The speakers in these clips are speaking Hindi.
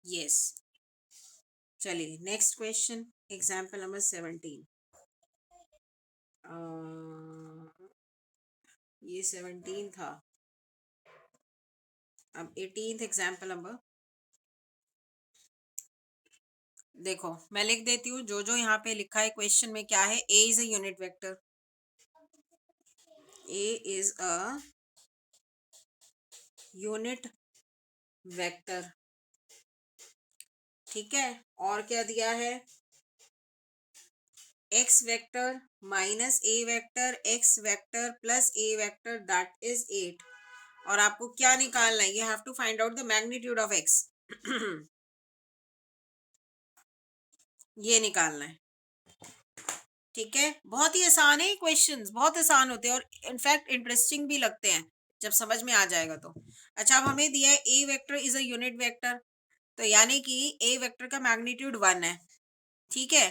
यस। चलिए नेक्स्ट क्वेश्चन, एग्जाम्पल नंबर 17। ये 17 था। अब 18th एग्जाम्पल नंबर देखो, मैं लिख देती हूँ जो जो यहाँ पे लिखा है क्वेश्चन में क्या है। A is a unit vector, A is a unit vector, ठीक है। और क्या दिया है, X vector minus A vector, X vector plus A vector, that is 8। और आपको क्या निकालना है, you have to find out the magnitude of X. ये निकालना है, ठीक है। बहुत ही आसान है, क्वेश्चंस बहुत आसान होते हैं और इनफैक्ट इंटरेस्टिंग भी लगते हैं जब समझ में आ जाएगा तो। अच्छा, अब हमें दिया है A vector is a unit vector, तो यानी कि ए वेक्टर का मैग्नीट्यूड 1 है, ठीक है।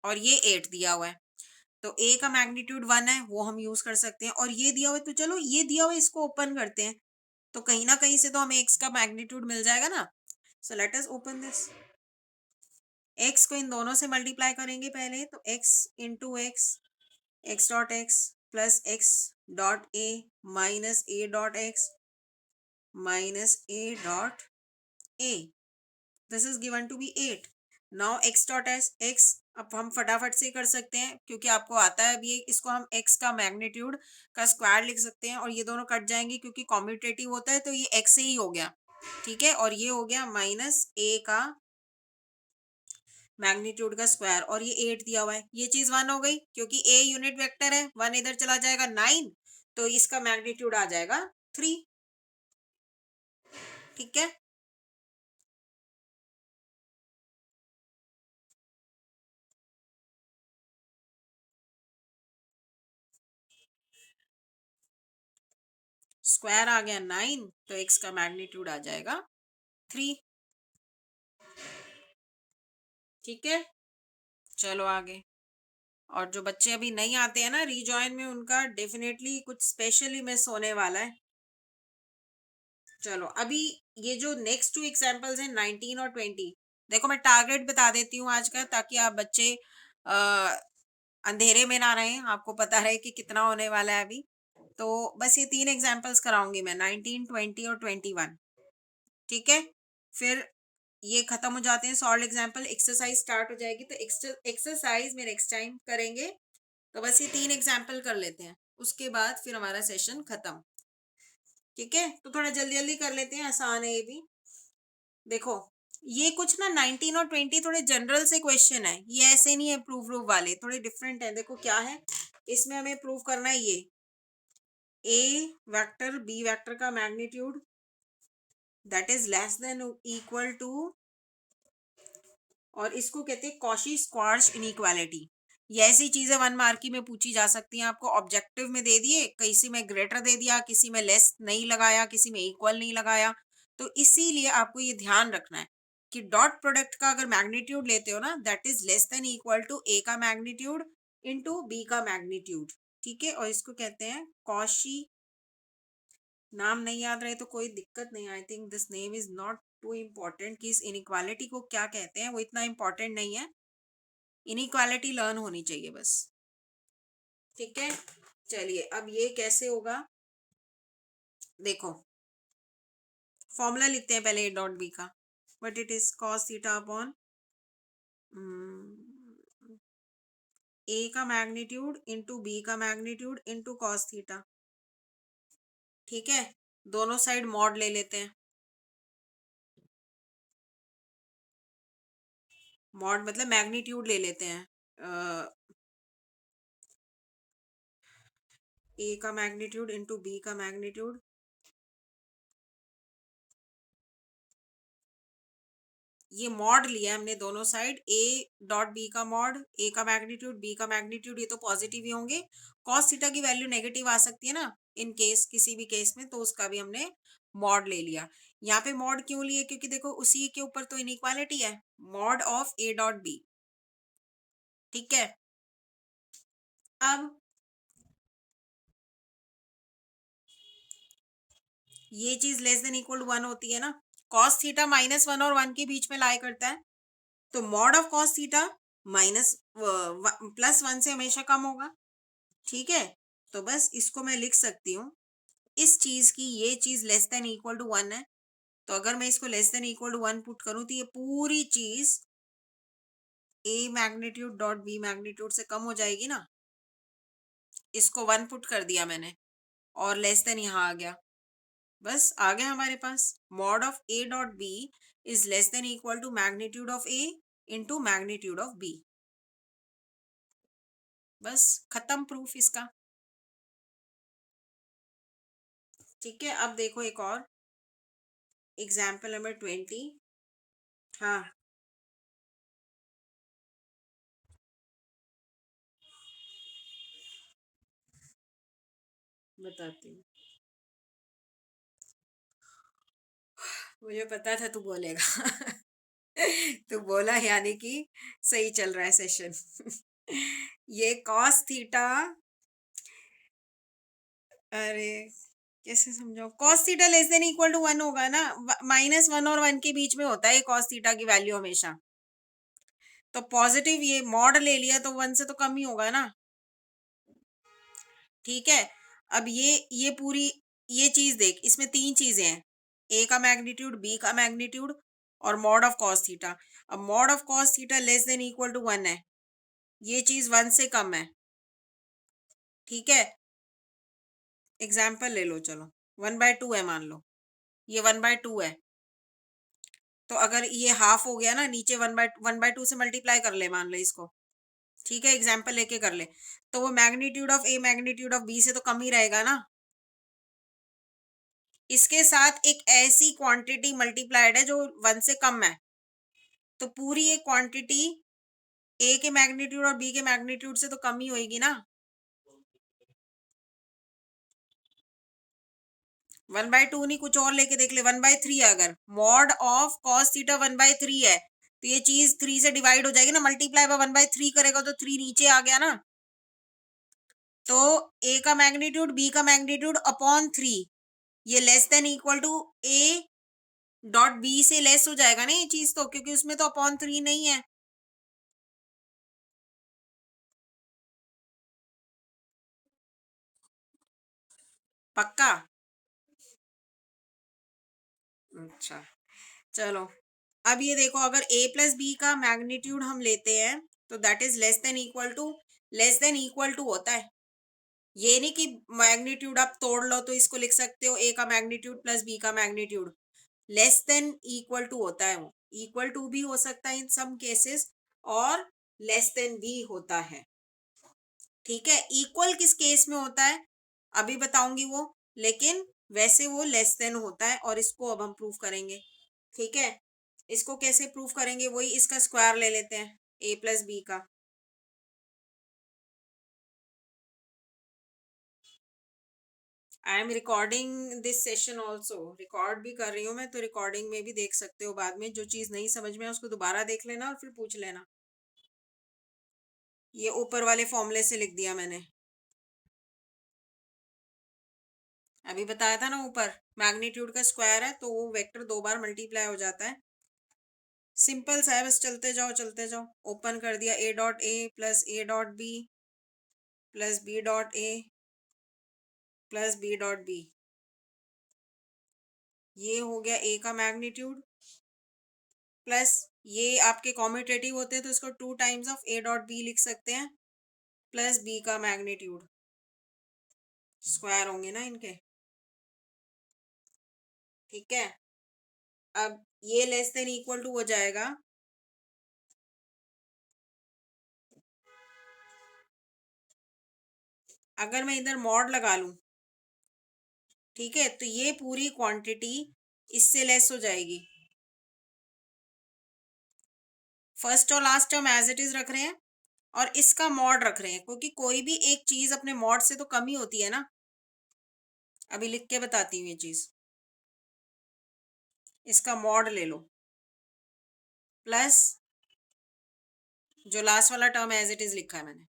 और ये 8 दिया हुआ है, तो ए का मैग्नीट्यूड 1 है, वो हम यूज कर सकते हैं। और ये दिया हुआ है, तो चलो ये दिया हुआ है इसको ओपन करते हैं, तो कहीं ना कहीं से तो हमें एक्स का मैग्नीट्यूड मिल जाएगा ना। So let us open this. X को इन दोनों से मल्टीप्लाई करेंगे पहले, तो X into X, X dot X plus X dot A minus A dot X minus A dot A, this is given to be 8। Now X dot S X, अब हम फटाफट से कर सकते हैं क्योंकि आपको आता है। अभी इसको हम एक्स का मैग्नीट्यूड का स्क्वायर लिख सकते हैं और ये दोनों कट जाएंगे क्योंकि कॉम्यूटेटिव होता है, तो ये एक्स से ही हो गया, ठीक है। और ये हो गया माइनस ए का मैग्नीट्यूड का स्क्वायर, और ये 8 दिया हुआ है, ये चीज 1 हो गई क्योंकि ए यूनिट वेक्टर है, 1 इधर चला जाएगा 9, तो इसका मैग्नीट्यूड आ जाएगा 3, ठीक है। स्क्वायर आ गया 9, तो एक्स का मैग्नीट्यूड आ जाएगा 3, ठीक है। चलो आगे। और जो बच्चे अभी नहीं आते हैं ना रीजॉइन में, उनका डेफिनेटली कुछ स्पेशली मिस होने वाला है। चलो अभी ये जो नेक्स्ट टू एग्जांपल्स हैं 19 और 20, देखो मैं टारगेट बता देती हूँ आज का, ताकि आप बच्चे अंधेरे में ना रहें, आपको पता रहे कि कितना होने वाला है अभी। तो बस ये 3 एग्जांपल्स कराऊंगी मैं, 19, 20 और 21, ठीक है। फिर ये खत्म हो जाते हैं सॉल्व एग्जांपल, एक्सरसाइज स्टार्ट हो जाएगी, तो एक्सरसाइज में नेक्स्ट टाइम करेंगे। तो बस ये 3 एग्जाम्पल कर लेते हैं, उसके बाद फिर हमारा सेशन खत्म, ठीक है। तो थोड़ा जल्दी जल्दी कर लेते हैं, आसान है ये भी। देखो ये कुछ ना 19 और 20 थोड़े जनरल से क्वेश्चन है, ये ऐसे नहीं है प्रूफ प्रूफ वाले, थोड़े डिफरेंट है। देखो क्या है इसमें, हमें प्रूफ करना है ये ए वेक्टर बी वेक्टर का magnitude that is less than equal to, और इसको कहते हैं कॉशी स्क्वार्श इनइक्वालिटी। ये ऐसी चीजें 1 मार्क की में पूछी जा सकती हैं, आपको ऑब्जेक्टिव में दे दिए, किसी में ग्रेटर दे दिया, किसी में लेस नहीं लगाया, किसी में इक्वल नहीं लगाया। तो इसीलिए आपको ये ध्यान रखना है कि डॉट प्रोडक्ट का अगर मैग्नीट्यूड लेते हो ना, that is less than equal to A का मैग्नीट्यूड इंटू बी का मैग्नीट्यूड, ठीक है। और इसको कहते हैं कॉशी, नाम नहीं याद रहे तो कोई दिक्कत नहीं, I think this name is not too important कि इस इनइक्वालिटी को क्या कहते हैं, वो इतना इम्पोर्टेंट नहीं है। इनइक्वालिटी लर्न होनी चाहिए बस, ठीक है। चलिए अब ये कैसे होगा, देखो फॉर्मूला लिखते हैं पहले ए डॉट बी का, but it is cos theta upon A का मैग्नीट्यूड इंटू बी का मैग्नीट्यूड इंटू कॉस थीटा, ठीक है। दोनों साइड मॉड ले लेते हैं, मॉड मतलब मैग्नीट्यूड ले लेते हैं, ए का मैग्नीट्यूड इंटू बी का मैग्नीट्यूड, ये मॉड लिया हमने दोनों साइड, ए डॉट बी का मॉड, ए का मैग्नीट्यूड बी का मैग्नीट्यूड, ये तो पॉजिटिव ही होंगे। कॉस थीटा की वैल्यू नेगेटिव आ सकती है ना इन केस, किसी भी केस में, तो उसका भी हमने मॉड ले लिया। यहाँ पे मॉड क्यों लिए, क्योंकि देखो उसी के ऊपर तो इनइक्वालिटी है, mod of A dot B, ठीक है। अब ये चीज लेस देन इक्वल टू 1 होती है ना, कॉस थीटा -1 और 1 के बीच में लाई करता है, तो mod of cos theta minus +1 से हमेशा कम होगा। ठीक है, तो बस इसको मैं लिख सकती हूँ, इस चीज की ये चीज लेस देन इक्वल टू 1 है, तो अगर मैं इसको less than equal to 1 put करूँ तो ये पूरी चीज a magnitude dot b magnitude से कम हो जाएगी ना। इसको 1 पुट कर दिया मैंने और लेस देन यहाँ आ गया, बस आ गया हमारे पास mod of a dot b is less than equal to magnitude of a into magnitude of b। बस खत्म प्रूफ इसका। ठीक है, अब देखो एक और एग्जाम्पल नंबर 20। हाँ, बताती हूँ। मुझे पता था तू बोलेगा। तू बोला, यानी कि सही चल रहा है सेशन। ये कॉस थीटा, अरे कैसे समझाओ, cos theta less than equal to 1 होगा ना, -1 और 1 के बीच में होता है कॉस थीटा की वैल्यू हमेशा। तो पॉजिटिव ये मॉड ले लिया तो 1 से तो कम ही होगा ना। ठीक है, अब ये पूरी ये चीज देख, इसमें तीन चीजें हैं, ए का मैग्नीट्यूड, बी का मैग्नीट्यूड और मॉड ऑफ कॉस थीटा। अब mod of cos theta less than equal to 1 है, ये चीज 1 से कम है। ठीक है, एग्जाम्पल ले लो, चलो 1/2 है मान लो, ये 1/2 है, तो अगर ये हाफ हो गया ना, नीचे 1/2 से मल्टीप्लाई कर ले मान ले इसको। ठीक है, एग्जाम्पल लेके कर ले, तो वो magnitude of A magnitude of B से तो कम ही रहेगा ना। इसके साथ एक ऐसी क्वांटिटी मल्टीप्लाइड है जो 1 से कम है, तो पूरी एक क्वांटिटी ए के मैग्नीट्यूड और बी के मैग्नीट्यूड से तो कम ही होगी ना। 1/2 नहीं, कुछ और लेके देख ले, 1/3 है, अगर मॉड ऑफ कॉस थीटा 1/3 है तो ये चीज 3 से डिवाइड हो जाएगी ना, मल्टीप्लाई बाय 1/3 करेगा तो 3 नीचे आ गया ना। तो ए का मैग्नीट्यूड बी का मैग्नीट्यूड अपॉन 3, ये less than equal to A dot B से लेस हो जाएगा ना ये चीज, तो क्योंकि उसमें तो अपॉन 3 नहीं है। पक्का? अच्छा, चलो अब ये देखो, अगर a प्लस बी का मैग्नीट्यूड हम लेते हैं तो that is less than equal to, less than equal to होता है, ये नहीं कि मैग्नीट्यूड आप तोड़ लो तो इसको लिख सकते हो a का मैग्नीट्यूड प्लस b का magnitude, less than equal to होता है वो, इक्वल टू भी हो सकता है इन सम केसेस और लेस देन भी होता है। ठीक है, इक्वल किस केस में होता है अभी बताऊंगी वो, लेकिन वैसे वो लेस देन होता है, और इसको अब हम प्रूव करेंगे। ठीक है, इसको कैसे प्रूव करेंगे, वही इसका स्क्वायर ले लेते हैं a प्लस बी का। I am recording this session also, record भी कर रही हूँ मैं, तो रिकॉर्डिंग में भी देख सकते हो बाद में, जो चीज नहीं समझ में है उसको दोबारा देख लेना और फिर पूछ लेना। ये ऊपर वाले फॉर्मूले से लिख दिया मैंने, अभी बताया था ना ऊपर, मैग्नीट्यूड का स्क्वायर है तो वो वेक्टर 2 बार मल्टीप्लाई हो जाता है। सिंपल सा है, बस चलते जाओ चलते जाओ, ओपन कर दिया, a dot A plus A dot B plus B dot A plus B dot B, ये हो गया a का मैग्नीट्यूड, प्लस ये आपके कॉम्यूटेटिव होते हैं तो इसको 2 times of a dot B लिख सकते हैं, प्लस b का मैग्नीट्यूड, स्क्वायर होंगे ना इनके। ठीक है, अब ये लेस देन इक्वल टू हो जाएगा, अगर मैं इधर मॉड लगा लूं, ठीक है, तो ये पूरी क्वांटिटी इससे लेस हो जाएगी। फर्स्ट और last term as it is रख रहे हैं और इसका मॉड रख रहे हैं, क्योंकि कोई भी एक चीज अपने मॉड से तो कम ही होती है ना। अभी लिख के बताती हूँ ये चीज, इसका मॉड ले लो प्लस जो लास्ट वाला टर्म एज इट इज लिखा है मैंने।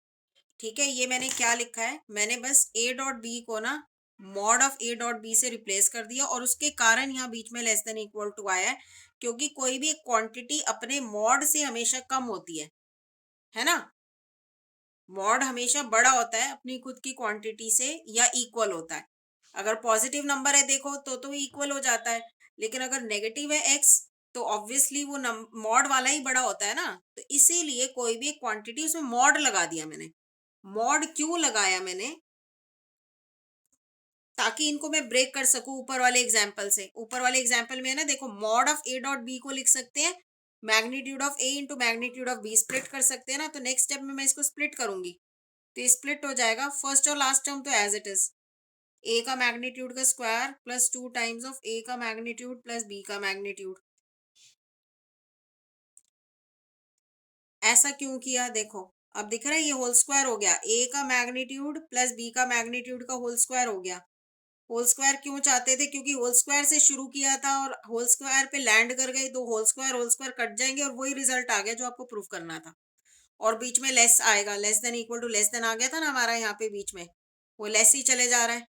ठीक है, ये मैंने क्या लिखा है, मैंने बस a डॉट बी को ना mod of A dot B से रिप्लेस कर दिया, और उसके कारण यहाँ बीच में लेस देन इक्वल टू आया है, क्योंकि कोई भी क्वांटिटी अपने मॉड से हमेशा कम होती है ना। मॉड हमेशा बड़ा होता है अपनी खुद की क्वांटिटी से, या इक्वल होता है। अगर पॉजिटिव नंबर है देखो तो इक्वल हो जाता है, लेकिन अगर नेगेटिव है एक्स, तो ऑब्वियसली वो मॉड वाला ही बड़ा होता है ना। तो इसीलिए कोई भी क्वांटिटी उसमें मॉड लगा दिया मैंने। मॉड क्यों लगाया मैंने? ताकि इनको मैं ब्रेक कर सकूं ऊपर वाले एग्जाम्पल से। ऊपर वाले एग्जाम्पल में है ना, देखो mod of A dot B को लिख सकते हैं magnitude of A into magnitude of B, split कर सकते हैं ना। तो नेक्स्ट स्टेप में मैं इसको स्प्लिट करूंगी, तो स्प्लिट हो जाएगा। फर्स्ट और लास्ट टर्म तो एज इट इज, ए का मैग्नीट्यूड का स्क्वायर प्लस 2 टाइम्स ऑफ ए का मैग्नीट्यूड प्लस बी का मैग्नीट्यूड। ऐसा क्यों किया देखो, अब दिख रहा है ये होल स्क्वायर हो गया, ए का मैग्नीट्यूड प्लस बी का मैग्नीट्यूड का होल स्क्वायर हो गया। होल स्क्वायर क्यों चाहते थे? क्योंकि होल स्क्वायर से शुरू किया था और होल स्क्वायर पे लैंड कर गए, तो होल स्क्वायर कट जाएंगे और वही रिजल्ट आ गया जो आपको प्रूफ करना था। और बीच में लेस आएगा, less than equal to less than आ गया था ना हमारा यहाँ पे बीच में, वो लेस ही चले जा रहा है।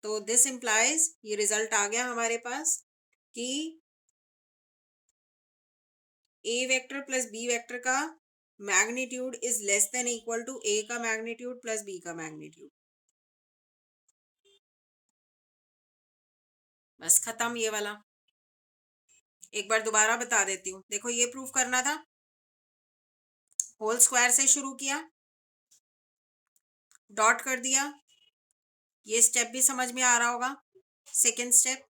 तो दिस इंप्लाइज, ये रिजल्ट आ गया हमारे पास कि A vector plus B vector का magnitude is less than equal to A का मैग्नीट्यूड प्लस बी का मैग्नीट्यूड। बस खत्म ये वाला। एक बार दोबारा बता देती हूँ, देखो ये प्रूफ करना था, होल स्क्वायर से शुरू किया, डॉट कर दिया, ये स्टेप भी समझ में आ रहा होगा। सेकेंड स्टेप,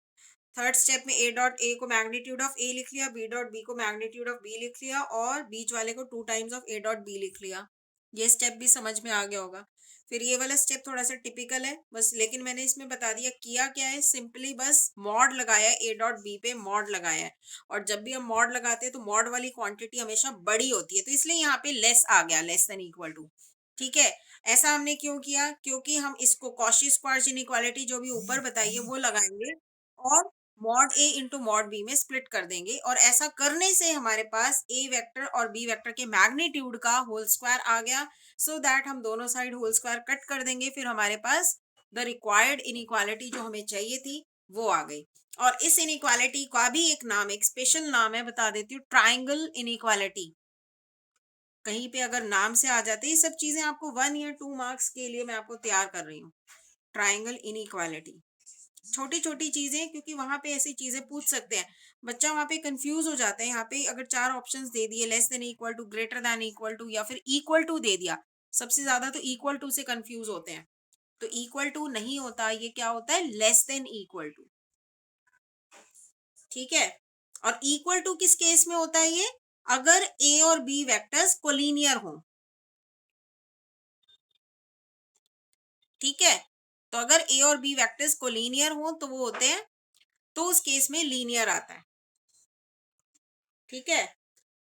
थर्ड स्टेप में ए डॉट ए को मैग्नीट्यूड ऑफ ए लिख लिया, बी डॉट बी को मैग्नीट्यूड ऑफ बी लिख लिया, और बीच वाले को 2 times of A dot B लिख लिया। ये स्टेप भी समझ में आ गया होगा। फिर ये वाला स्टेप थोड़ा सा टिपिकल है बस, लेकिन मैंने इसमें बता दिया किया क्या है, सिंपली बस मॉड लगाया, ए डॉट बी पे मॉड लगाया है। और जब भी हम मॉड लगाते हैं तो मॉड वाली क्वांटिटी हमेशा बड़ी होती है, तो इसलिए यहाँ पे लेस आ गया, लेस देन इक्वल टू। ठीक है, ऐसा हमने क्यों किया? क्योंकि हम इसको कॉची स्क्वार्ज इनइक्वालिटी जो भी ऊपर बताई है वो लगाएंगे, और मॉड ए इंटू मॉड बी में स्प्लिट कर देंगे, और ऐसा करने से हमारे पास ए वेक्टर और बी वेक्टर के मैग्नीट्यूड का होल स्क्वायर आ गया। सो दैट हम दोनों साइड होल स्क्वायर कट कर देंगे, फिर हमारे पास द रिक्वायर्ड इनइक्वालिटी जो हमें चाहिए थी वो आ गई। और इस इनइक्वालिटी का भी एक नाम, एक स्पेशल नाम है, बता देती हूँ, ट्राइंगल इनइक्वालिटी। कहीं पे अगर नाम से आ जाते, ये सब चीजें आपको 1 या 2 मार्क्स के लिए मैं आपको तैयार कर रही हूँ। ट्राइंगल इनइक्वालिटी, छोटी छोटी चीजें, क्योंकि वहां पे ऐसी चीजें पूछ सकते हैं, बच्चा वहां पे कंफ्यूज हो जाता है। यहाँ पे अगर 4 ऑप्शंस दे दिए, less than equal to, greater than equal to, या फिर इक्वल टू दे दिया, सबसे ज्यादा तो इक्वल टू से कंफ्यूज होते हैं। तो इक्वल टू नहीं होता, ये क्या होता है? Less than equal to. ठीक है, और इक्वल टू किस केस में होता है ये? अगर ए और बी वेक्टर्स कोलिनियर हो। ठीक है, तो अगर ए और बी वेक्टर्स कोलिनियर हो तो वो होते हैं, तो उस केस में लीनियर आता है। ठीक है,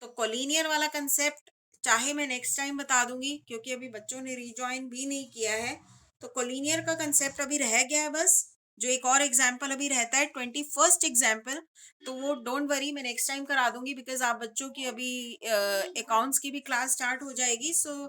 तो कोलिनियर वाला कंसेप्ट चाहे मैं नेक्स्ट टाइम बता दूंगी, क्योंकि अभी बच्चों ने रिज्वाइन भी नहीं किया है। तो कोलिनियर का कंसेप्ट अभी रह गया है बस, जो एक और एग्जाम्पल अभी रहता है 21st एग्जाम्पल, तो वो डोंट वरी, मैं नेक्स्ट टाइम करा दूंगी, बिकॉज आप बच्चों की अभी अकाउंट्स की भी क्लास स्टार्ट हो जाएगी। सो